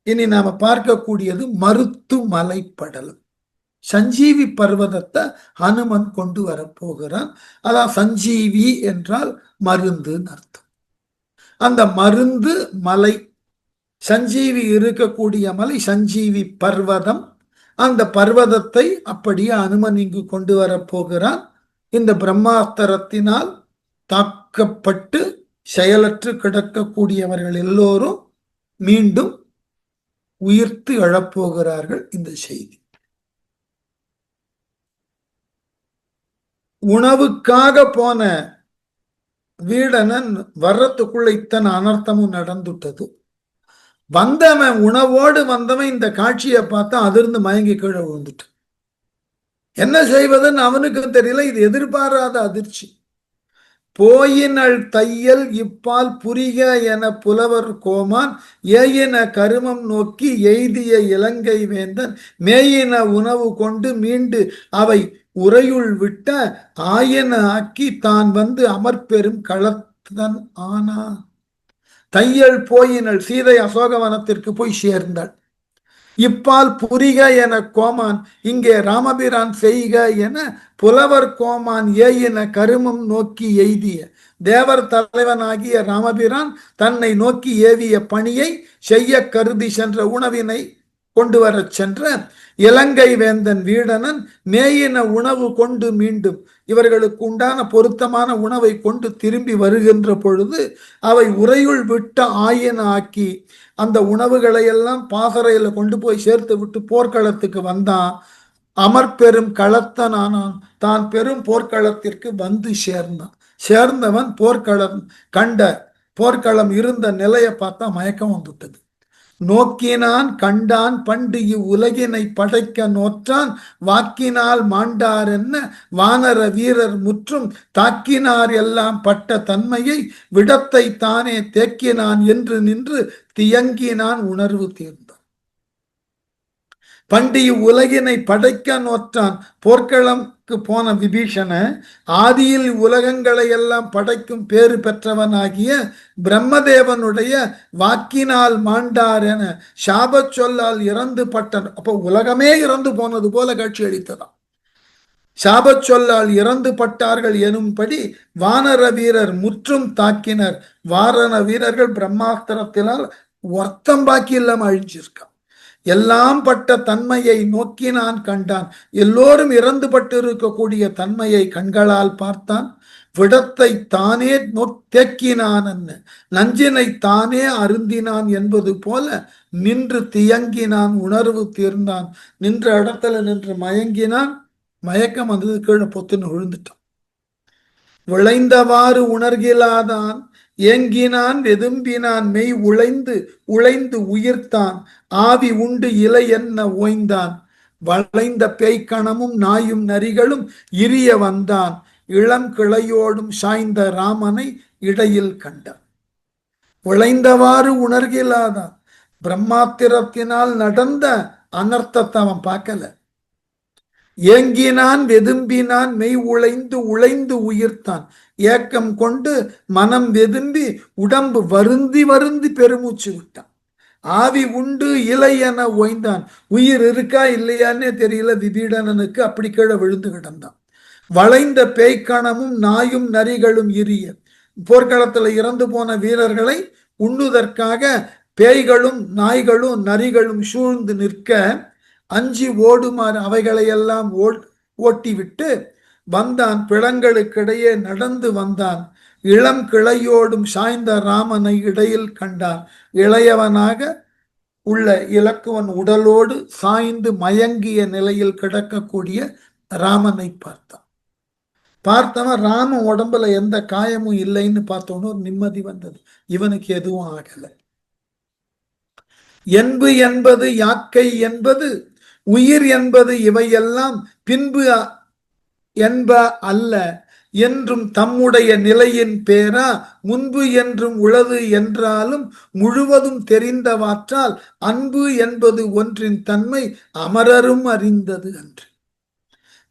இனி நாம பார்க்கக்கூடியது மருத்து மலைப்படலம். சஞ்சீவி பர்வதத்தை ஹனுமன் கொண்டு வரப்போகிறான். அதான் சஞ்சீவி என்றால் மருந்துன்னு அர்த்தம். அந்த மருந்து மலை, சஞ்சீவி இருக்கக்கூடிய மலை சஞ்சீவி பர்வதம். அந்த பர்வதத்தை அப்படியே அனுமன் இங்கு கொண்டு வரப்போகிறான். இந்த பிரம்மாஸ்திரத்தினால் தாக்கப்பட்டு செயலற்று கிடக்கக்கூடியவர்கள் எல்லோரும் மீண்டும் உயிர்த்து எழப்போகிறார்கள். இந்த செய்தி உணவுக்காக போன வீடனன் வர்றதுக்குள்ள இத்தனை அனர்த்தமும் நடந்துட்டது. வந்தவன் உணவோடு வந்தவன் இந்த காட்சியை பார்த்தா அதிர்ந்து மயங்கி கீழே விழுந்துட்டு என்ன செய்வதுன்னு அவனுக்கும் தெரியல. இது எதிர்பாராத அதிர்ச்சி. போயினள் தையல் இப்பால் புரிக என புலவர் கோமான் ஏயின கருமம் நோக்கி எய்திய இலங்கை வேந்தன் மேயின உணவு கொண்டு மீண்டு அவை உரையுள் விட்ட ஆயன ஆக்கி தான் வந்து அமர்பெரும் களத்தன் ஆனா. தையல் போயினள், சீதை அசோகவனத்திற்கு போய் சேர்ந்தாள். இப்பால் புரிக என கோமான், இங்கே ராமபிரான் செய்க என புலவர் கோமான் ஏயின கருமம் நோக்கி எய்திய, தேவர் தலைவனாகிய ராமபிரான் தன்னை நோக்கி ஏவிய பணியை செய்ய கருதி சென்ற உணவினை கொண்டு வரச் சென்ற இலங்கை வேந்தன் வீடனன் மேயின உணவு கொண்டு மீண்டும், இவர்களுக்கு உண்டான பொருத்தமான உணவை கொண்டு திரும்பி வருகின்ற பொழுது அவை உரையுள் விட்ட ஆயன ஆக்கி, அந்த உணவுகளை எல்லாம் பாசறையில கொண்டு போய் சேர்த்து விட்டு போர்க்களத்துக்கு வந்தான். அமர்பெரும் களத்தனானான், தான் பெரும் போர்க்களத்திற்கு வந்து சேர்ந்தான். சேர்ந்தவன் போர்க்களம் கண்ட, போர்க்களம் இருந்த நிலையை பார்த்தா மயக்கம் வந்துட்டது. நோக்கினான் கண்டான் பண்டு இவ்வுலகினை படைக்க நோற்றான் வாக்கினால் மாண்டார் என்ன வானர வீரர் முற்றும் தாக்கினார் எல்லாம் பட்ட தன்மையை விடத்தை தானே தேக்கினான் என்று நின்று தியங்கினான் உணர்வு தீர்ந்தான். பண்டு இவ்வுலகினை படைக்க நோற்றான், போர்க்களம்க்கு போன விபீஷண ஆதியில் உலகங்களை எல்லாம் படைக்கும் பேறு பெற்றவனாகிய பிரம்மதேவனுடைய வாக்கினால் மாண்டார் என சாப சொல்லால் இறந்து பட்டான். அப்போ உலகமே இறந்து போனது போல காட்சி அளித்ததாம். சாப சொல்லால் இறந்து பட்டார்கள் எனும்படி வானர வீரர் முற்றும் தாக்கினர். வாரண வீரர்கள் பிரம்மாஸ்திரத்தினால் ஒர்த்தம் பாக்கி இல்லாம அழிஞ்சிருக்கான். எல்லாம் பட்ட தன்மையை நோக்கினான் கண்டான், எல்லோரும் இறந்து பட்டு இருக்கக்கூடிய தன்மையை கண்களால் பார்த்தான். விடத்தை தானே தேக்கினான், நஞ்சினை தானே அருந்தினான் என்பது போல நின்று தியங்கினான் உணர்வு தீர்ந்தான். நின்ற இடத்துல நின்று மயங்கினான். மயக்கம் வந்தது, கீழே பொத்துன்னு விழுந்துட்டான். விளைந்தவாறு உணர்கிலாதான் ஏங்கினான் வெதும்பினான் மெய் உழைந்து உழைந்து உயிர்த்தான் ஆவி உண்டு இலை என்ன ஓய்ந்தான். வளைந்த பேய்க்கணமும் நாயும் நரிகளும் இரிய வந்தான் இளம் கிளையோடும் சாய்ந்த ராமனை இடையில் கண்டான். விளைந்தவாறு உணர்கிலாதான், பிரம்மாத்திரத்தினால் நடந்த அனர்த்தத்தை அவன் பார்க்கல. ஏங்கினான் வெதும்பினான் மெய் உழைந்து உழைந்து உயிர்த்தான், ஏக்கம் கொண்டு மனம் வெதும்பி உடம்பு வருந்தி வருந்தி பெருமூச்சு விட்டான். ஆவி உண்டு இலை என ஓய்ந்தான், உயிர் இருக்கா இல்லையான்னே தெரியல விபீடனனுக்கு. அப்படி கீழே விழுந்து கிடந்தான். வளைந்த பேய்க்கணமும் நாயும் நரிகளும் இரிய, போர்க்களத்துல இறந்து போன வீரர்களை உண்ணுதற்காக பேய்களும் நாய்களும் நரிகளும் சூழ்ந்து நிற்க அஞ்சி ஓடுமாறு அவைகளையெல்லாம் ஓட்டிவிட்டு வந்தான். பிளங்களுக்கிடையே நடந்து வந்தான். இளம் கிளையோடும் சாய்ந்த ராமனை இடையில் கண்டான். இளையவனாக உள்ள இலக்குவன் உடலோடு சாய்ந்து மயங்கிய நிலையில் கிடக்கக்கூடிய ராமனை பார்த்தான். பார்த்தவன் ராம உடம்புல எந்த காயமும் இல்லைன்னு பார்த்தோன்னு ஒரு நிம்மதி வந்தது. இவனுக்கு எதுவும் ஆகல. என்பு என்பது யாக்கை என்பது உயிர் என்பது இவையெல்லாம் பின்பு என்ப அல்ல என்றும் தம்முடைய நிலையின் பேரா முன்பு என்றும் உளது என்றாலும் முழுவதும் தெரிந்தவாற்றால் அன்பு என்பது ஒன்றின் தன்மை அமரரும் அறிந்தது அன்று.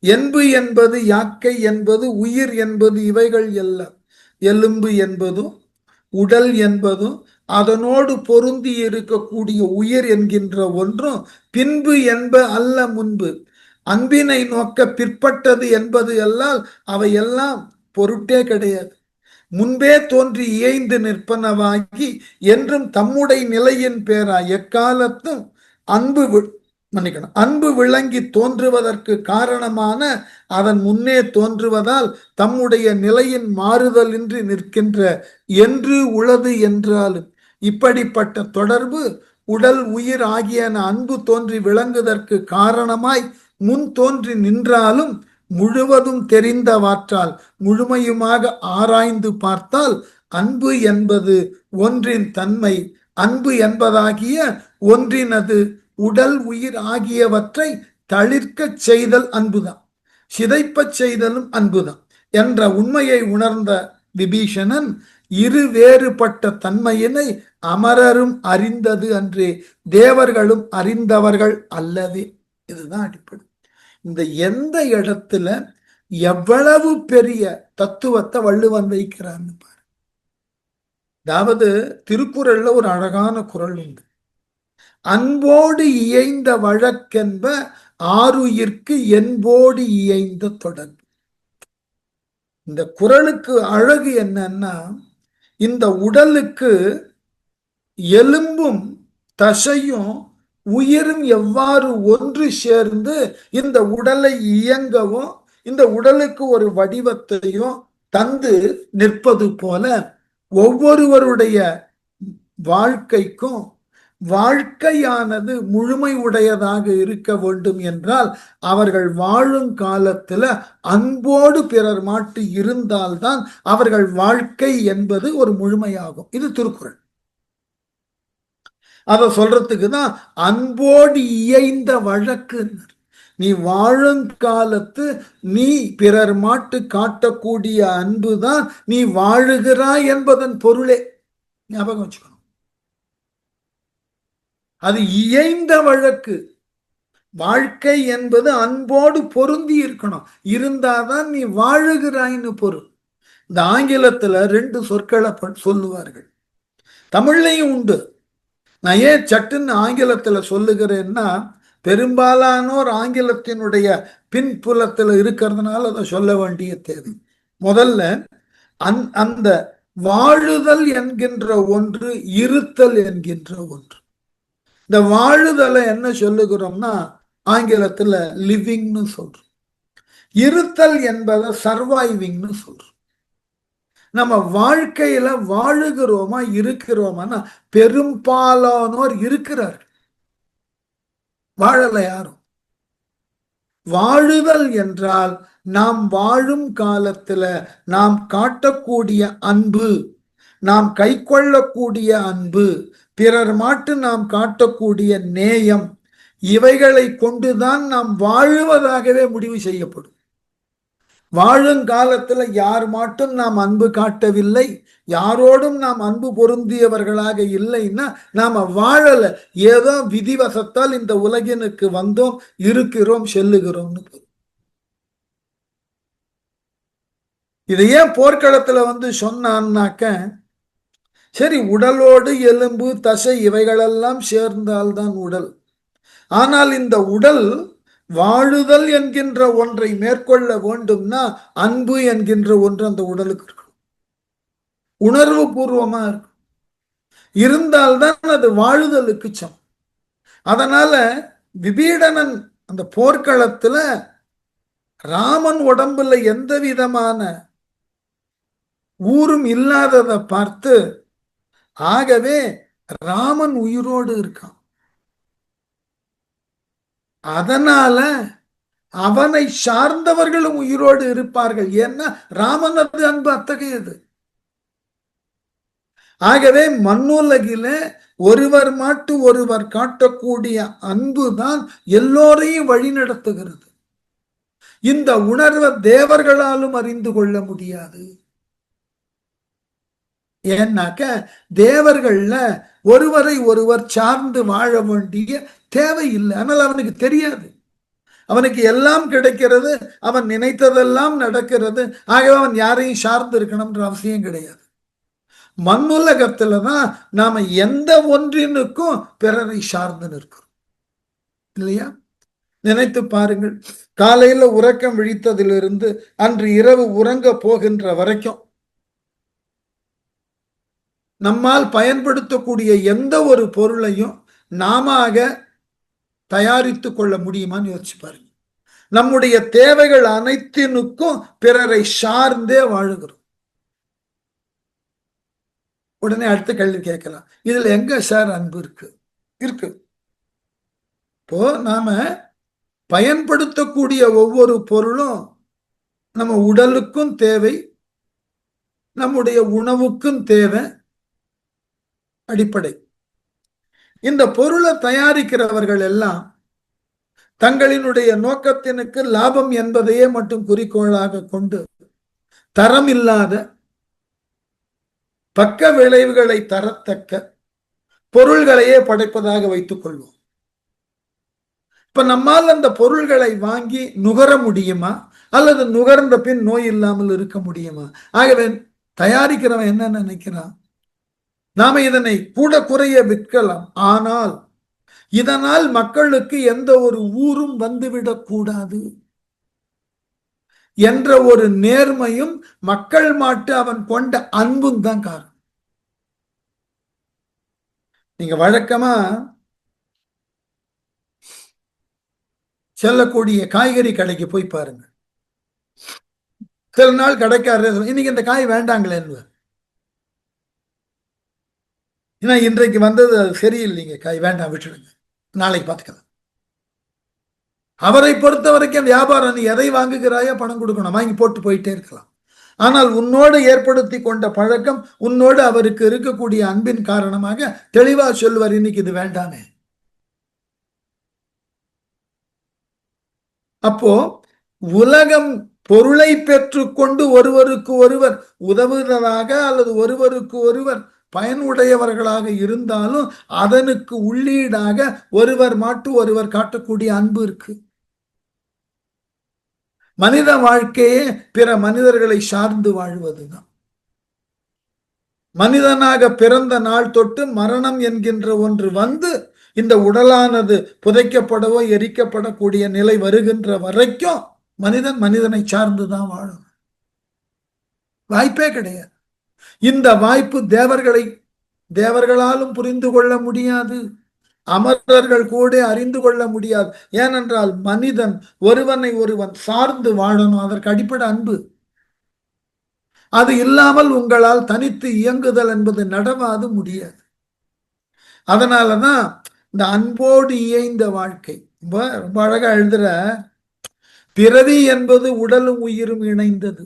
என்பு என்பது யாக்கை என்பது உயிர் என்பது இவைகள் எல்லாம். எலும்பு என்பதும் உடல் என்பதும் அதனோடு பொருந்தி இருக்கக்கூடிய உயிர் என்கின்ற ஒன்றும் பின்பு என்ப அல்ல முன்பு. அன்பினை நோக்க பிற்பட்டது என்பது எல்லாம் அவையெல்லாம் பொருட்டே கிடையாது. முன்பே தோன்றி இயைந்து நிற்பனவாகி என்றும் தம்முடைய நிலையின் பேரா எக்காலத்தும் அன்பு மன்னிக்கணும் அன்பு விளங்கி தோன்றுவதற்கு காரணமான அதன் முன்னே தோன்றுவதால் தம்முடைய நிலையின் மாறுதல் இன்றி நிற்கின்ற என்று உளது என்றாலும் இப்படிப்பட்ட தொடர்பு உடல் உயிர் ஆகியன அன்பு தோன்றி விளங்குவதற்கு காரணமாய் முன் தோன்றி நின்றாலும் முழுவதும் தெரிந்தவாற்றால் முழுமையுமாக ஆராய்ந்து பார்த்தால் அன்பு என்பது ஒன்றின் தன்மை, அன்பு என்பதாகிய ஒன்றினது உடல் உயிர் ஆகியவற்றை தளிர்க்க செய்தல் அன்புதான், சிதைப்பச் செய்தலும் அன்புதான் என்ற உண்மையை உணர்ந்த விபீஷணன் இரு வேறுபட்ட தன்மையினை அமரரும் அறிந்தது அன்றே, தேவர்களும் அறிந்தவர்கள் அல்லவே. இதுதான் அடிப்படை. இந்த எந்த இடத்துல எவ்வளவு பெரிய தத்துவத்தை வள்ளுவன் வைக்கிறான்னு பாரு. அதாவது திருக்குறள்ல ஒரு அழகான குறள் உண்டு. அன்போடு இயைந்த வழக்கென்ப ஆருயிர்க்கு என்போடு இயைந்த தொடர்பு. இந்த குறளுக்கு அழகு என்னன்னா, இந்த உடலுக்கு எலும்பும் தசையும் உயிரும் எவ்வாறு ஒன்று சேர்ந்து இந்த உடலை இயங்கவும் இந்த உடலுக்கு ஒரு வடிவத்தையும் தந்து நிற்பது போல ஒவ்வொருவருடைய வாழ்க்கைக்கும் வாழ்க்கையானது முழுமை உடையதாக இருக்க வேண்டும் என்றால் அவர்கள் வாழும் காலத்துல அன்போடு பிறர் மாட்டு இருந்தால்தான் அவர்கள் வாழ்க்கை என்பது ஒரு முழுமையாகும். இது திருக்குறள். அத சொல்றதுக்கு தான் அன்போடு இயைந்த வழக்கு. நீ வாழும் காலத்து நீ பிறர் மாட்டு காட்டக்கூடிய அன்புதான் நீ வாழுகிறாய் என்பதன் பொருளே. ஞாபகம் வச்சுக்கணும். அது இயைந்த வழக்கு. வாழ்க்கை என்பது அன்போடு பொருந்தி இருக்கணும், இருந்தாதான் நீ வாழுகிறாய்னு பொருள். இந்த ஆங்கிலத்துல 2 சொற்களை சொல்லுவார்கள், தமிழ்லையும் உண்டு. நான் ஏன் சட்டுன்னு ஆங்கிலத்துல சொல்லுகிறேன்னா, பெரும்பாலானோர் ஆங்கிலத்தினுடைய பின்புலத்தில் இருக்கிறதுனால அதை சொல்ல வேண்டிய தேவை. முதல்ல அந்த வாழுதல் என்கின்ற ஒன்று இருத்தல் என்கின்ற ஒன்று. இந்த வாழுதலை என்ன சொல்லுகிறோம்னா ஆங்கிலத்துல லிவிங்னு சொல்றோம். இருத்தல் என்பதை சர்வைவிங்னு சொல்றோம். நம்ம வாழ்க்கையில வாழுகிறோமா இருக்கிறோமா? பெரும்பாலானோர் இருக்கிறார்கள், வாழல யாரும். வாழுதல் என்றால் நாம் வாழும் காலத்துல நாம் காட்டக்கூடிய அன்பு, நாம் கை கொள்ளக்கூடிய அன்பு, பிறர் மாட்டு நாம் காட்டக்கூடிய நேயம், இவைகளை கொண்டுதான் நாம் வாழுவதாகவே முடிவு செய்யப்படும். வாழும் காலத்துல யார் மாட்டும் நாம் அன்பு காட்டவில்லை, யாரோடும் நாம் அன்பு பொருந்தியவர்களாக இல்லைன்னா நாம வாழல. ஏதோ விதிவசத்தால் இந்த உலகினுக்கு வந்தோம், இருக்கிறோம், செல்லுகிறோம்னு. இதை ஏன் போர்க்களத்துல சொன்னான்னாக்க, சரி உடலோடு எலும்பு தசை இவைகளெல்லாம் சேர்ந்தால்தான் உடல். ஆனால் இந்த உடல் வாழுதல் என்கின்ற ஒன்றை மேற்கொள்ள வேண்டும்னா அன்பு என்கின்ற ஒன்று அந்த உடலுக்கு இருக்கும், உணர்வு பூர்வமா இருக்கும், இருந்தால்தான் அது வாழுதலுக்கு சமம். அதனால விபீடனன் அந்த போர்க்களத்துல ராமன் உடம்புல எந்த விதமான ஊரும் இல்லாததை பார்த்து, ஆகவே ராமன் உயிரோடு இருக்கான், அதனால அவனை சார்ந்தவர்களும் உயிரோடு இருப்பார்கள். ஏன்னா ராமனது அன்பு அத்தகையது. ஆகவே மண்ணுலகில ஒருவர் மாட்டு ஒருவர் காட்டக்கூடிய அன்புதான் எல்லோரையும் வழி நடத்துகிறது. இந்த உணர்வை தேவர்களாலும் அறிந்து கொள்ள முடியாது. ஏன்னாக்க தேவர்கள்ல ஒருவரை ஒருவர் சார்ந்து வாழ வேண்டிய தேவை இல்லை. ஆனால் அவனுக்கு தெரியாது, அவனுக்கு எல்லாம் கிடைக்கிறது, அவன் நினைத்ததெல்லாம் நடக்கிறது. ஆகவே அவன் யாரையும் சார்ந்து இருக்கணும்ன்ற அவசியம் கிடையாது. மண்ணுலகத்துலதான் நாம எந்த ஒன்றினுக்கும் பிறரை சார்ந்து நிற்கிறோம் இல்லையா? நினைத்து பாருங்கள், காலையில உறக்கம் விழித்ததிலிருந்து அன்று இரவு உறங்க போகின்ற வரைக்கும் நம்மால் பயன்படுத்தக்கூடிய எந்த ஒரு பொருளையும் நாம தயாரித்து கொள்ள முடியுமான்னு யோசிச்சு பாருங்க. நம்முடைய தேவைகள் அனைத்தினுக்கும் பிறரை சார்ந்தே வாழுகிறோம். உடனே அடுத்த கேள்வி கேட்கலாம், இதுல எங்க சார் அன்பு இருக்கு? இருக்கு. இப்போ நாம பயன்படுத்தக்கூடிய ஒவ்வொரு பொருளும் நம்ம உடலுக்கும் தேவை, நம்முடைய உணவுக்கும் தேவை, அடிப்படை. இந்த பொருளை தயாரிக்கிறவர்கள் எல்லாம் தங்களினுடைய நோக்கத்தினுக்கு லாபம் என்பதையே மட்டும் குறிக்கோளாக கொண்டு தரம் இல்லாத, பக்க விளைவுகளை தரத்தக்க பொருள்களையே படைப்பதாக வைத்துக் கொள்வோம். இப்ப நம்மால் அந்த பொருள்களை வாங்கி நுகர முடியுமா, அல்லது நுகர்ந்த பின் நோய் இல்லாமல் இருக்க முடியுமா? ஆகவே தயாரிக்கிறவன் என்ன நினைக்கிறான், நாம இதனை கூட குறைய விற்கலாம், ஆனால் இதனால் மக்களுக்கு எந்த ஒரு ஊரும் வந்துவிடக் கூடாது என்ற ஒரு நேர்மையும் மக்கள் மாட்டு அவன் கொண்ட அன்பும் தான் காரணம். நீங்க வழக்கமா செல்லக்கூடிய காய்கறி கடைக்கு போய் பாருங்க. சில நாள் கடைக்காரர் இன்னைக்கு இந்த காய் வேண்டாங்களேன்னு, ஏன்னா இன்றைக்கு வந்தது சரியில்லைங்க, காய் வேண்டாம் விட்டுடுங்க, நாளைக்கு பார்த்துக்கலாம். அவரை பொறுத்த வரைக்கும் வியாபாரம், நீ எதை வாங்குகிறாயோ பணம் கொடுக்கணும், வாங்கி போட்டு போயிட்டே இருக்கலாம். ஆனால் உன்னோடு ஏற்படுத்தி கொண்ட பழக்கம், உன்னோடு அவருக்கு இருக்கக்கூடிய அன்பின் காரணமாக தெளிவா சொல்வார், இன்னைக்கு இது வேண்டாமே. அப்போ உலகம் பொருளை பெற்றுக்கொண்டு ஒருவருக்கு ஒருவர் உதவுவதாக அல்லது ஒருவருக்கு ஒருவர் பயனுடையவர்களாக இருந்தாலும் அதனுக்கு உள்ளீடாக ஒருவர் மாட்டு ஒருவர் காட்டக்கூடிய அன்பு இருக்கு. மனித வாழ்க்கையே பிற மனிதர்களை சார்ந்து வாழ்வதுதான். மனிதனாக பிறந்த நாள் தொட்டு மரணம் என்கின்ற ஒன்று வந்து இந்த உடலானது புதைக்கப்படவோ எரிக்கப்படக்கூடிய நிலை வருகின்ற வரைக்கும் மனிதன் மனிதனை சார்ந்துதான் வாழும். வாய்ப்பே கிடையாது. இந்த வாய்ப்பு தேவர்களாலும் புரிந்து கொள்ள முடியாது, அமரர்கள் கூட அறிந்து கொள்ள முடியாது. ஏனென்றால் மனிதன் ஒருவனை ஒருவன் சார்ந்து வாழணும், அதற்கு அடிப்படை அன்பு. அது இல்லாமல் உங்களால் தனித்து இயங்குதல் என்பது நடவாது, முடியாது. அதனாலதான் இந்த அன்போடு இயைந்த வாழ்க்கை ரொம்ப அழகா எழுதுற, பிறவி என்பது உடலும் உயிரும் இணைந்தது,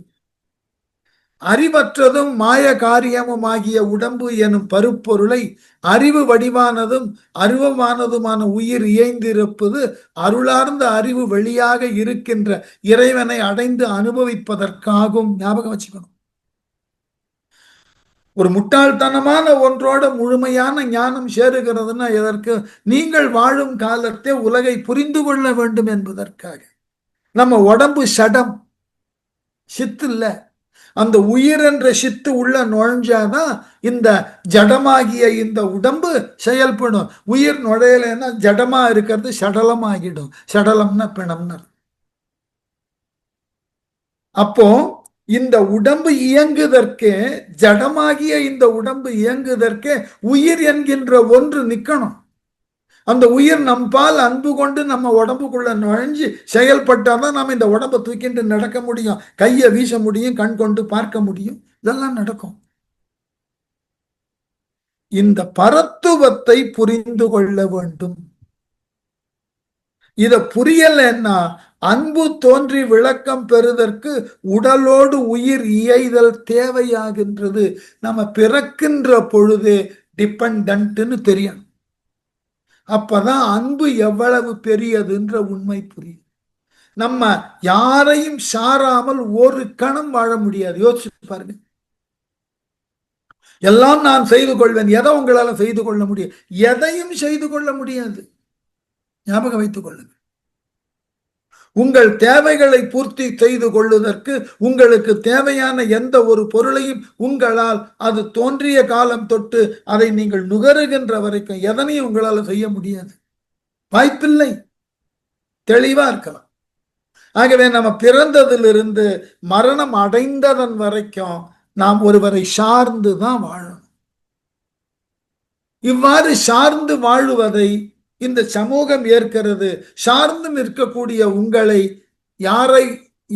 அறிவற்றதும் மாய காரியமும் ஆகிய உடம்பு எனும் பருப்பொருளை அறிவு வடிவானதும் அருவமானதுமான உயிர் இயைந்திருப்பது அருளார்ந்த அறிவு வெளியாக இருக்கின்ற இறைவனை அடைந்து அனுபவிப்பதற்காகும். ஞாபகம் வச்சுக்கணும். ஒரு முட்டாள்தனமான ஒன்றோட முழுமையான ஞானம் சேருகிறதுனா எதற்கு? நீங்கள் வாழும் காலத்தை உலகை புரிந்து கொள்ள வேண்டும் என்பதற்காக. நம்ம உடம்பு சடம், சித்து இல்ல. அந்த உயிர் என்ற சித்து உள்ள நுழைஞ்சாதான் இந்த ஜடமாகிய இந்த உடம்பு செயல்படும். உயிர் நுழையலைன்னா ஜடமா இருக்கிறது சடலமாகிடும். சடலம்னா பிணம்னா. அப்போ இந்த உடம்பு இயங்குதற்கே, ஜடமாகிய இந்த உடம்பு இயங்குதற்கே உயிர் என்கின்ற ஒன்று நிக்கணும். அந்த உயிர் நம்பால் அன்பு கொண்டு நம்ம உடம்புக்குள்ள நுழைஞ்சு செயல்பட்டாதான் நாம இந்த உடம்பை தூக்கிட்டு நடக்க முடியும், கையை வீச முடியும், கண் கொண்டு பார்க்க முடியும், இதெல்லாம் நடக்கும். இந்த பரத்துவத்தை புரிந்து கொள்ள வேண்டும். இத புரியலன்னா அன்பு தோன்றி விளக்கம் பெறுவதற்கு உடலோடு உயிர் இயைதல் தேவையாகின்றது. நம்ம பிறக்கின்ற பொழுதே டிபெண்டன்ட்னு தெரியும். அப்பதான் அன்பு எவ்வளவு பெரியதுன்ற உண்மை புரியும். நம்ம யாரையும் சாராமல் ஒரு கணம் வாழ முடியாது. யோசிச்சு பாருங்க. எல்லாம் நான் செய்து கொள்வேன், எதை உங்களால செய்து கொள்ள முடியும்? எதையும் செய்து கொள்ள முடியாது. ஞாபகம் வைத்துக் கொள்ளுங்க. உங்கள் தேவைகளை பூர்த்தி செய்து கொள்வதற்கு உங்களுக்கு தேவையான எந்த ஒரு பொருளையும் உங்களால் அது தோன்றிய காலம் தொட்டு அதை நீங்கள் நுகருகின்ற வரைக்கும் எதனையும் உங்களால் செய்ய முடியாது, வாய்ப்பில்லை. தெளிவா இருக்கலாம். ஆகவே நம்ம பிறந்ததிலிருந்து மரணம் அடைந்ததன் வரைக்கும் நாம் ஒருவரை சார்ந்து தான் வாழணும். இவ்வாறு சார்ந்து வாழுவதை இந்த சமூகம் ஏற்கிறது. சார்ந்து நிற்கக்கூடிய உங்களை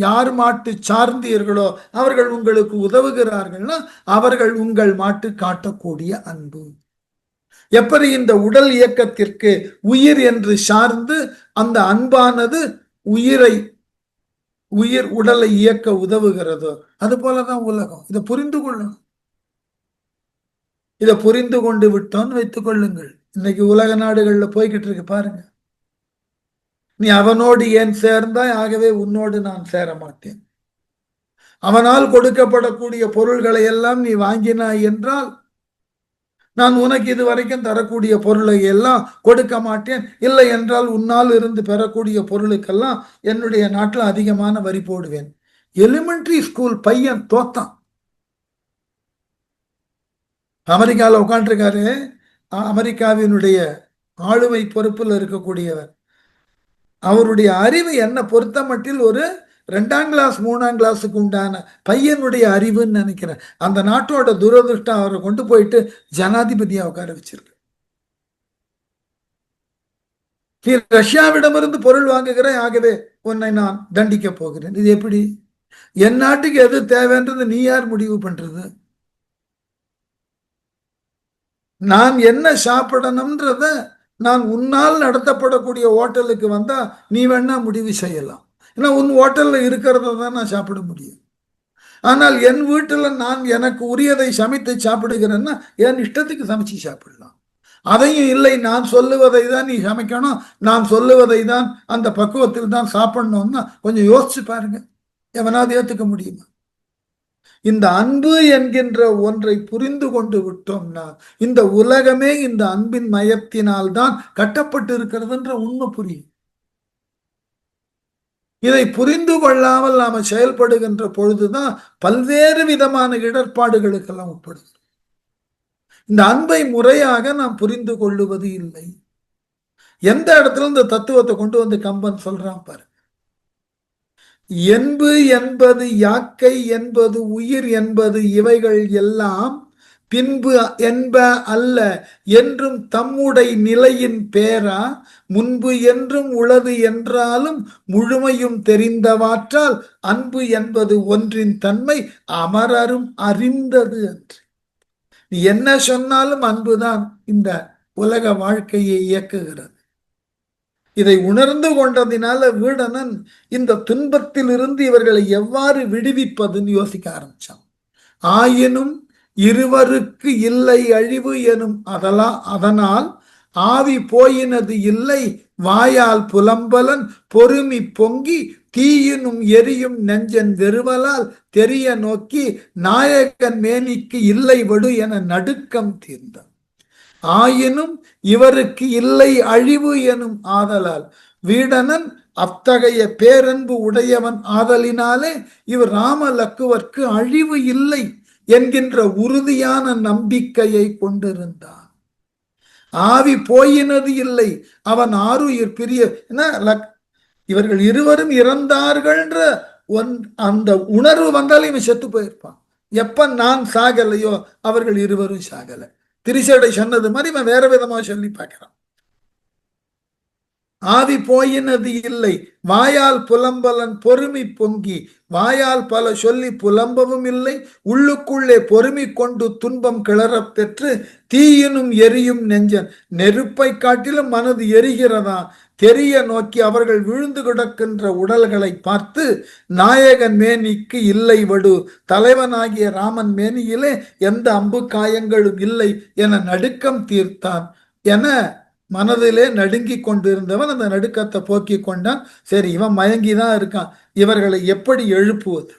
யார் மாட்டு சார்ந்தீர்களோ அவர்கள் உங்களுக்கு உதவுகிறார்கள்னா அவர்கள் உங்கள் மாட்டு காட்டக்கூடிய அன்பு. எப்படி இந்த உடல் இயக்கத்திற்கு உயிர் என்று சார்ந்து அந்த அன்பானது உடலை இயக்க உதவுகிறதோ அது போலதான் உலகம். இதை புரிந்து கொள்ளணும். இதை புரிந்து கொண்டு விட்டோன்னு வைத்துக் கொள்ளுங்கள். இன்னைக்கு உலக நாடுகள்ல போய்கிட்டு இருக்கு பாருங்க. நீ அவனோடு ஏன் சேர்ந்தாய், ஆகவே உன்னோடு நான் சேர மாட்டேன். அவனால் கொடுக்கப்படக்கூடிய பொருள்களை எல்லாம் நீ வாங்கினாய் என்றால் நான் உனக்கு இதுவரைக்கும் தரக்கூடிய பொருளை எல்லாம் கொடுக்க மாட்டேன். இல்லை என்றால் உன்னால் இருந்து பெறக்கூடிய பொருளுக்கெல்லாம் என்னுடைய நாட்டில் அதிகமான வரி போடுவேன். எலிமெண்டரி ஸ்கூல் பையன் தோத்தான். அமெரிக்காவில் உட்காந்துருக்காரு. அமெரிக்காவினுடைய ஆளுமை பொறுப்பில் இருக்கக்கூடியவர். அவருடைய அறிவு என்ன பொறுத்த மட்டில் ஒரு 2ஆம் கிளாஸ் 3ஆம் கிளாஸுக்கு உண்டான பையனுடைய அறிவுன்னு நினைக்கிறேன். அந்த நாட்டோட துரதிருஷ்டம் அவரை கொண்டு போயிட்டு ஜனாதிபதியா உட்கார வச்சிருக்கு. நீ ரஷ்யாவிடமிருந்து பொருள் வாங்குகிறேன், ஆகவே உன்னை நான் தண்டிக்க போகிறேன். இது எப்படி? என் நாட்டுக்கு எது தேவைன்றது நீ யார் முடிவு பண்றது? நான் என்ன சாப்பிடணும்ன்றத நான் உன்னால் நடத்தப்படக்கூடிய ஹோட்டலுக்கு வந்தா நீ வேணா முடிவு செய்யலாம். ஏன்னா உன் ஹோட்டல்ல இருக்கிறத தான் நான் சாப்பிட முடியும். ஆனால் என் வீட்டில் நான் எனக்கு உரியதை சமைத்து சாப்பிடுகிறேன்னா என் இஷ்டத்துக்கு சமைச்சு சாப்பிடலாம். அதையும் இல்லை, நான் சொல்லுவதை தான் நீ சமைக்கணும், நான் சொல்லுவதை தான் அந்த பக்குவத்தில் தான் சாப்பிடணும்னா கொஞ்சம் யோசிச்சு பாருங்க, எவனாவது ஏத்துக்க முடியுமா? இந்த அன்பு என்கின்ற ஒன்றை புரிந்து கொண்டு விட்டோம்னா இந்த உலகமே இந்த அன்பின் மயத்தினால் தான் கட்டப்பட்டு இருக்கிறதுன்ற உண்மை புரியும். இதை புரிந்து கொள்ளாமல் நாம செயல்படுகின்ற பொழுதுதான் பல்வேறு விதமான இடர்பாடுகளுக்கெல்லாம் உட்படுது. இந்த அன்பை முறையாக நாம் புரிந்து கொள்ளுவது இல்லை. எந்த இடத்துல இந்த தத்துவத்தை கொண்டு வந்து கம்பன் சொல்றான் பாரு. என்பு என்பது யாக்கை என்பது உயிர் என்பது இவைகள் எல்லாம் பின்பு என்ப அல்ல என்றும் தம்முடை நிலையின் பேரா முன்பு என்றும் உளது என்றாலும் முழுமையும் தெரிந்தவாற்றால் அன்பு என்பது ஒன்றின் தன்மை அமரரும் அறிந்தது அன்று. நீ என்ன சொன்னாலும் அன்புதான் இந்த உலக வாழ்க்கையை இயக்குகிறது. இதை உணர்ந்து கொண்டதினால வீடனன் இந்த துன்பத்தில் இருந்து இவர்களை எவ்வாறு விடுவிப்பதுன்னு யோசிக்க ஆரம்பிச்சான். ஆயினும் இருவருக்கு இல்லை அழிவு எனும் அதனால் ஆவி போயினது இல்லை வாயால் புலம்பலன் பொறுமி பொங்கி தீயினும் எரியும் நெஞ்சன் வெறுவலால் தெரிய நோக்கி நாயகன் மேனிக்கு இல்லை வடு என நடுக்கம் தீர்ந்தான். ஆயினும் இவருக்கு இல்லை அழிவு எனும் ஆதலால் வீடனன் அத்தகைய பேரன்பு உடையவன் ஆதலினாலே இவர் ராம லக்குவர்க்கு அழிவு இல்லை என்கின்ற உறுதியான நம்பிக்கையை கொண்டிருந்தான். ஆவி போயினது இல்லை, அவன் ஆருயிர் பிரிய இவர்கள் இருவரும் இறந்தார்கள்ன்ற அந்த உணர்வு வந்தாலும் இவன் செத்து போயிருப்பான். எப்ப நான் சாகலையோ அவர்கள் இருவரும் சாகலை. திரிசடை சொன்னது மாதிரி இவன் வேற விதமா சொல்லி பார்க்கிறான். ஆவி போயினது இல்லை வாயால் புலம்பலன் பொறுமி பொங்கி வாயால் பல சொல்லி புலம்பவும் இல்லை உள்ளுக்குள்ளே பொறுமி கொண்டு துன்பம் கிளறப் பெற்று தீயினும் எரியும் நெஞ்சன் நெருப்பை காட்டிலும் மனது எரிகிறதா தெரிய நோக்கி அவர்கள் விழுந்து கிடக்கின்ற உடல்களை பார்த்து நாயகன் மேனிக்கு இல்லை வடு தலைவனாகிய ராமன் மேனியிலே எந்த அம்பு காயங்களும் இல்லை என நடுக்கம் தீர்த்தான் என மனதிலே நடுங்கி கொண்டிருந்தவன் அந்த நடுக்கத்தை போக்கி கொண்டான். சரி, இவன் மயங்கிதான் இருக்கான், இவர்களை எப்படி எழுப்புவது,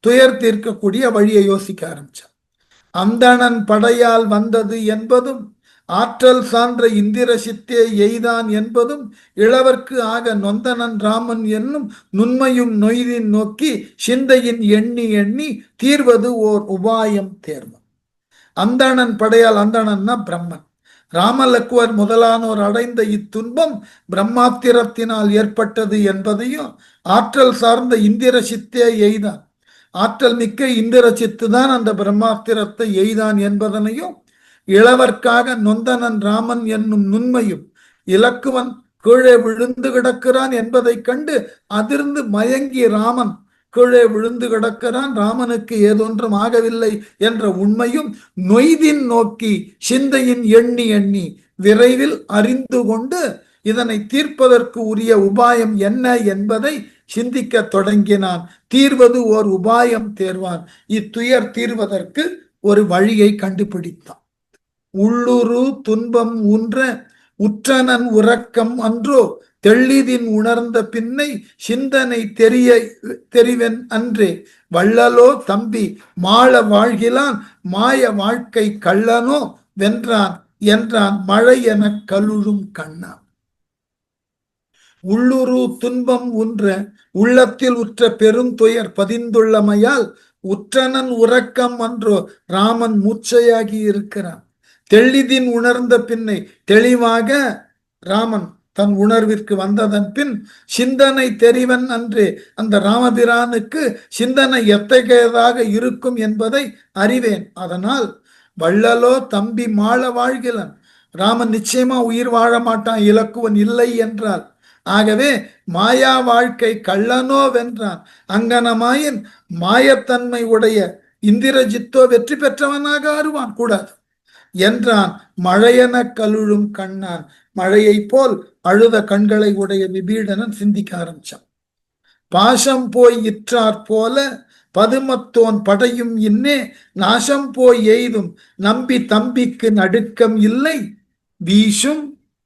துயர் தீர்க்கக்கூடிய வழியை யோசிக்க ஆரம்பிச்சான். அந்தணன் படையால் வந்தது என்பதும் ஆற்றல் சான்ற இந்திர சித்தே எய்தான் என்பதும் இளவர்க்கு ஆக நொந்தனன் ராமன் என்னும் நுண்மையும் நொய்தின் நோக்கி சிந்தையின் எண்ணி எண்ணி தீர்வது ஓர் உபாயம் தேர்வம். அந்தணன் படையால், அந்தணன்னா பிரம்மன், ராமலக்குவர் முதலானோர் அடைந்த இத்துன்பம் பிரம்மாத்திரத்தினால் ஏற்பட்டது என்பதையும், ஆற்றல் சார்ந்த இந்திர சித்தே எய்தான், ஆற்றல் மிக்க இந்திர சித்து தான் அந்த பிரம்மாத்திரத்தை எய்தான் என்பதனையும், இளவர்க்காக நொந்தனன் ராமன் என்னும் நுண்மையும், இலக்குவன் கீழே விழுந்து கிடக்கிறான் என்பதை கண்டு அதிர்ந்து மயங்கி ராமன் கீழே விழுந்து கிடக்கிறான், ராமனுக்கு ஏதொன்றும் ஆகவில்லை என்ற உண்மையும் நொய்தின் நோக்கி சிந்தையின் எண்ணி எண்ணி விரைவில் அறிந்து கொண்டு இதனை தீர்ப்பதற்கு உரிய உபாயம் என்ன என்பதை சிந்திக்க தொடங்கினான். தீர்வது ஓர் உபாயம் தேர்வான். இத்துயர் தீர்வதற்கு ஒரு வழியை கண்டுபிடித்தான். உள்ளுரு துன்பம் ஊன்ற உற்றனன் உறக்கம் அன்றோ தெள்ளிதின் உணர்ந்த பின்னை சிந்தனை தெரிவன் அன்றே வள்ளலோ தம்பி மாள வாழ்கிலான் மாய வாழ்க்கை கள்ளனோ வென்றான் என்றான் மழை எனக் கலுழும் கண்ணா. உள்ளுரு துன்பம் உன்ற உள்ளத்தில் உற்ற பெருந்துயர் பதிந்துள்ளமையால் உற்றனன் உறக்கம் அன்றோ ராமன் மூச்சையாகி இருக்கிறான். தெள்ளிதின் உணர்ந்த பின்னை தெளிவாக ராமன் தன் உணர்விற்கு வந்ததன் பின் சிந்தனை தெரிவன் அன்றே அந்த ராமபிரானுக்கு சிந்தனை எத்தகையதாக இருக்கும் என்பதை அறிவேன். அதனால் வள்ளலோ தம்பி மாள வாழ்கிலன், ராமன் நிச்சயமா உயிர் வாழ மாட்டான் இலக்குவன் இல்லை என்றால். ஆகவே மாயா வாழ்க்கை கள்ளனோ வென்றான், அங்கனமாயின் மாயத்தன்மை உடைய இந்திரஜித்தோ வெற்றி பெற்றவனாக அருவான் கூடாது என்றான் மழையென கலுழும் கண்ணான். மழையை போல் அழுத கண்களை உடைய விபீடனன் சிந்திக்க ஆரம்பிச்சான். பாசம் போய் இற்றார் போல பதுமத்தோன் படையும் இன்னே நாசம் போய் எய்தும் நம்பி தம்பிக்கு நடுக்கம் இல்லை வீசும்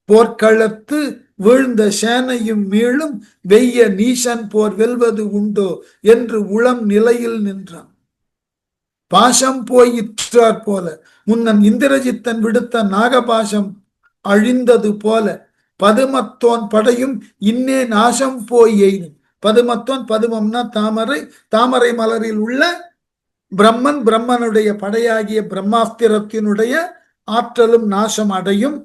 போர்க்களத்து வீழ்ந்த சேனையும் மீளும் வெய்ய நீசன் போர் வெல்வது உண்டோ என்று உளம் நிலையில் நின்றான். பாசம் போய் இற்றார் போல, முன்னன் இந்திரஜித்தன் விடுத்த நாகபாசம் அழிந்தது போல பதுமத்தோன் படையும் இன்னே நாசம் போய் எய்தும். பதுமத்தோன், பதுமம்னா தாமரை, தாமரை மலரில் உள்ள பிரம்மன், பிரம்மனுடைய படையாகிய பிரம்மாஸ்திரத்தினுடைய ஆற்றலும் நாசம் அடையும்.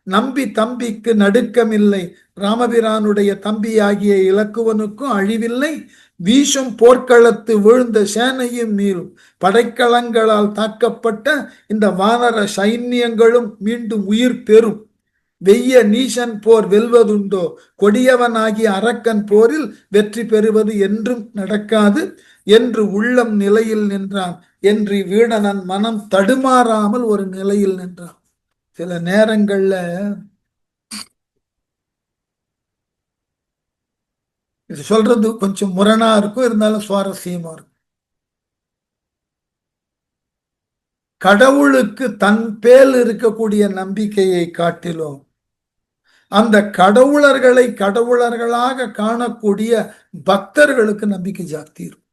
நம்பி தம்பிக்கு நடுக்கமில்லை, ராமபிரானுடைய தம்பியாகிய இலக்குவனுக்கும் அழிவில்லை. வீசும் போர்க்களத்து வீழ்ந்த சேனையும் மீளும், படைக்கலங்களால் தாக்கப்பட்ட இந்த வானர சைன்யங்களும் மீண்டும் உயிர் பெறும். வெய்ய நீசன் போர் வெல்வதுண்டோ, கொடியவனாகிய அரக்கன் போரில் வெற்றி பெறுவது என்றும் நடக்காது என்று உள்ளம் நிலையில் நின்றான் என்று வீடனன் மனம் தடுமாறாமல் ஒரு நிலையில் நின்றான். சில நேரங்கள்ல இது சொல்றது கொஞ்சம் முரணா இருக்கும், இருந்தாலும் சுவாரஸ்யமா இருக்கும். கடவுளுக்கு தன் பேல் இருக்கக்கூடிய நம்பிக்கையை காட்டிலும் அந்த கடவுளர்களை கடவுளர்களாக காணக்கூடிய பக்தர்களுக்கு நம்பிக்கை ஜாஸ்தி இருக்கும்.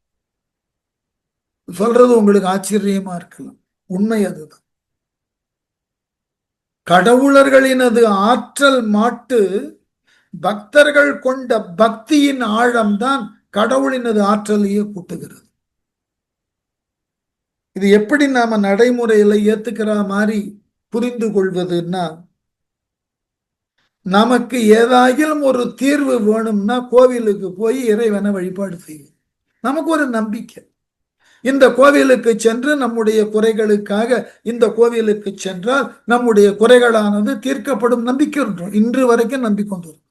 சொல்றது உங்களுக்கு ஆச்சரியமா இருக்கலாம், உண்மை அதுதான். கடவுளர்களினது ஆற்றல் மாட்டு பக்தர்கள் கொண்ட பக்தியின் ஆழம்தான் கடவுளினது ஆற்றலையே கூட்டுகிறது. இது எப்படி நாம நடைமுறையில ஏத்துக்கிற மாதிரி புரிந்து கொள்வதுன்னா, நமக்கு ஏதாயிலும் ஒரு தீர்வு வேணும்னா கோவிலுக்கு போய் இறைவனை வழிபாடு செய்யும். நமக்கு ஒரு நம்பிக்கை, இந்த கோவிலுக்கு சென்று நம்முடைய குறைகளுக்காக இந்த கோவிலுக்கு சென்றால் நம்முடைய குறைகளானது தீர்க்கப்படும் நம்பிக்கை ஒன்றும் இன்று வரைக்கும் நம்பிக்கொண்டிருக்கும்.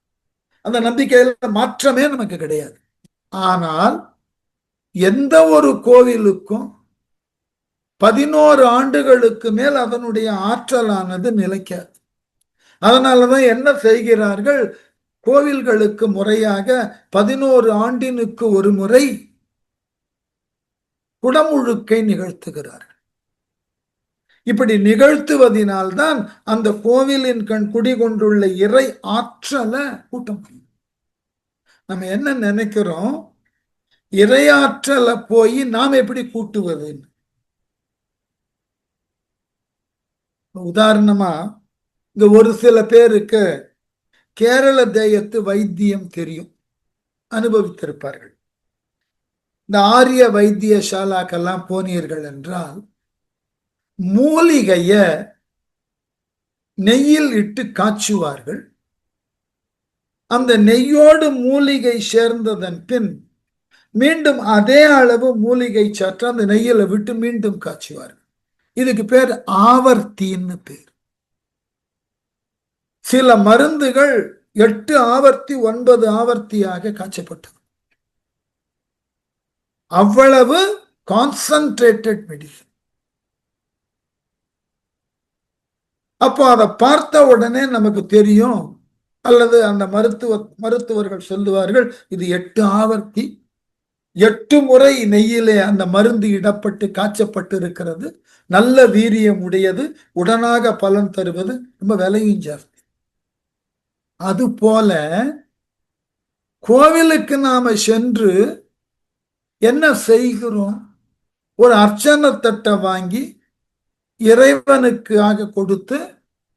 அந்த நம்பிக்கையில மாற்றமே நமக்கு கிடையாது. ஆனால் எந்த ஒரு கோவிலுக்கும் 11 ஆண்டுகளுக்கு மேல் அதனுடைய ஆற்றலானது நிலைக்காது. அதனாலதான் என்ன செய்கிறார்கள், கோவில்களுக்கு முறையாக 11 ஆண்டினுக்கு ஒரு முறை குடமுழுக்கை நிகழ்த்துகிறார்கள். இப்படி நிகழ்த்துவதனால்தான் அந்த கோவிலின் கண் குடிகொண்டுள்ள இறை ஆற்றலை கூட்டம். நம்ம என்ன நினைக்கிறோம், இறையாற்றலை போய் நாம் எப்படி கூட்டுவது? உதாரணமா இங்க ஒரு சில பேருக்கு கேரள தேயத்து வைத்தியம் தெரியும், அனுபவித்திருப்பார்கள். இந்த ஆரிய வைத்தியசாலாக்கெல்லாம் போனீர்கள் என்றால் மூலிகைய நெய்யில் இட்டு காய்ச்சுவார்கள். அந்த நெய்யோடு மூலிகை சேர்ந்ததன் பின் மீண்டும் அதே அளவு மூலிகை சற்று அந்த நெய்யில விட்டு மீண்டும் காய்ச்சுவார்கள். இதுக்கு பேர் ஆவர்த்தின்னு பேர். சில மருந்துகள் 8 ஆவர்த்தி 9 ஆவர்த்தியாக காய்ச்சப்பட்டது. அவ்வளவு கான்சன்ட்ரேட்டட் மெடிசன். அப்போ அதை பார்த்த உடனே நமக்கு தெரியும், அல்லது அந்த மருத்துவர்கள் சொல்லுவார்கள், இது 8 ஆவர்த்தி 8 முறை நெய்யிலே அந்த மருந்து இடப்பட்டு காய்ச்சப்பட்டு இருக்கிறது, நல்ல வீரியம் உடையது, உடனாக பலன் தருவது, ரொம்ப விலையும் ஜாஸ்தி. அது போல கோவிலுக்கு நாம சென்று என்ன செய்கிறோம்? ஒரு அர்ச்சனை தட்டை வாங்கி இறைவனுக்காக கொடுத்து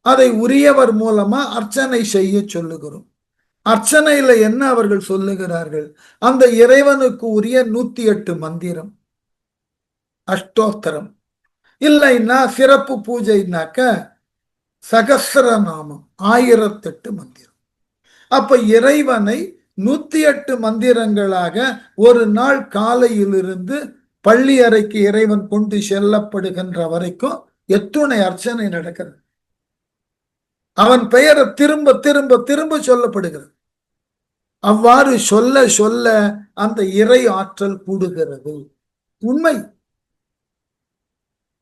அதை உரியவர் மூலமா அர்ச்சனை செய்ய சொல்லுகிறோம். அர்ச்சனையில என்ன அவர்கள் சொல்லுகிறார்கள்? அந்த இறைவனுக்கு உரிய 108 மந்திரம், அஷ்டோத்தரம், இல்லைன்னா சிறப்பு பூஜைனாக்க சகஸ்ரநாமம், 1008 மந்திரம். அப்ப இறைவனை 108 மந்திரங்களாக ஒரு நாள் காலையிலிருந்து பள்ளி அறைக்கு இறைவன் கொண்டு செல்லப்படுகின்ற வரைக்கும் எத்துணை அர்ச்சனை நடக்கிறது. அவன் பெயரை திரும்ப திரும்ப திரும்ப சொல்லப்படுகிறது. அவ்வாறு சொல்ல சொல்ல அந்த இறை ஆற்றல் கூடுகிறது. உண்மை.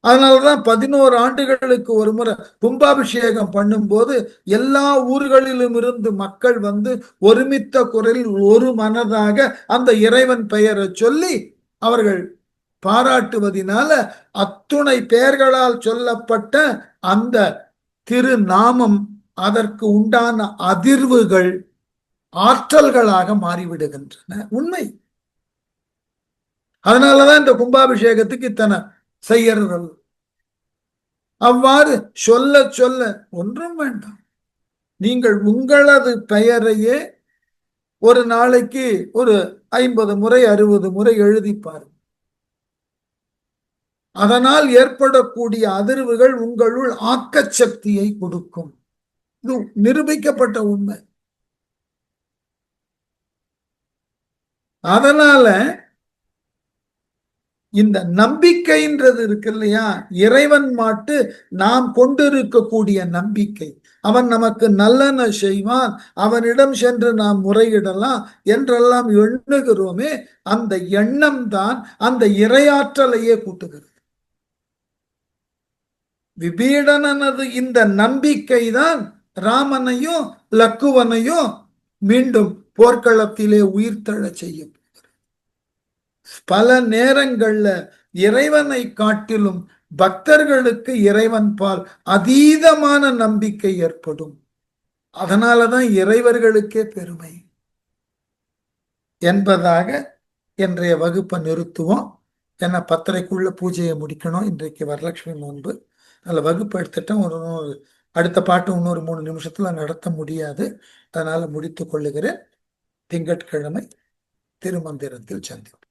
அதனாலதான் 11 ஆண்டுகளுக்கு ஒரு முறை கும்பாபிஷேகம் பண்ணும்போது எல்லா ஊர்களிலும் இருந்து மக்கள் வந்து ஒருமித்த குரலில் ஒரு மனதாக அந்த இறைவன் பெயரை சொல்லி அவர்கள் பாராட்டுவதினால அத்துணை பெயர்களால் சொல்லப்பட்ட அந்த திருநாமம் அதற்கு உண்டான அதிர்வுகள் ஆற்றல்களாக மாறிவிடுகின்றன. உண்மை. அதனாலதான் இந்த கும்பாபிஷேகத்துக்கு இத்தனை செய்யறது. அவ்வாறு சொல்ல சொல்ல ஒன்றும் வேண்டாம், நீங்கள் உங்களது பெயரையே ஒரு நாளைக்கு ஒரு 50 முறை 60 முறை எழுதி பாருங்கள். அதனால் ஏற்படக்கூடிய அதிர்வுகள் உங்களுள் ஆக்க சக்தியை கொடுக்கும். இது நிரூபிக்கப்பட்ட உண்மை. அதனால இந்த நம்பிக்கைன்றது இருக்கு இல்லையா, இறைவன் மாட்டு நாம் கொண்டிருக்கக்கூடிய நம்பிக்கை, அவன் நமக்கு நல்லன செய்வான், அவனிடம் சென்று நாம் முறையிடலாம் என்றெல்லாம் எண்ணுகிறோமே, அந்த எண்ணம் தான் அந்த இறையாற்றலையே கூட்டுகிறது. விபீடனனது இந்த நம்பிக்கை தான் ராமனையும் லக்குவனையும் மீண்டும் போர்க்களத்திலே உயிர்த்தெழ செய்யும். பல நேரங்கள்ல இறைவனை காட்டிலும் பக்தர்களுக்கு இறைவன் பால் அதீதமான நம்பிக்கை ஏற்படும். அதனாலதான் இறைவர்களுக்கே பெருமை என்பதாக இன்றைய வகுப்பை நிறுத்துவோம். ஏன்னா 10:30க்குள்ள பூஜையை முடிக்கணும். இன்றைக்கு வரலட்சுமி நோன்பு. அதில் வகுப்பு எடுத்துட்டோம். அடுத்த பாட்டு இன்னொரு 3 நிமிஷத்துல நடத்த முடியாது. அதனால முடித்துக் கொள்ளுகிறேன். திங்கட்கிழமை திருமந்திரத்தில் சந்திப்போம்.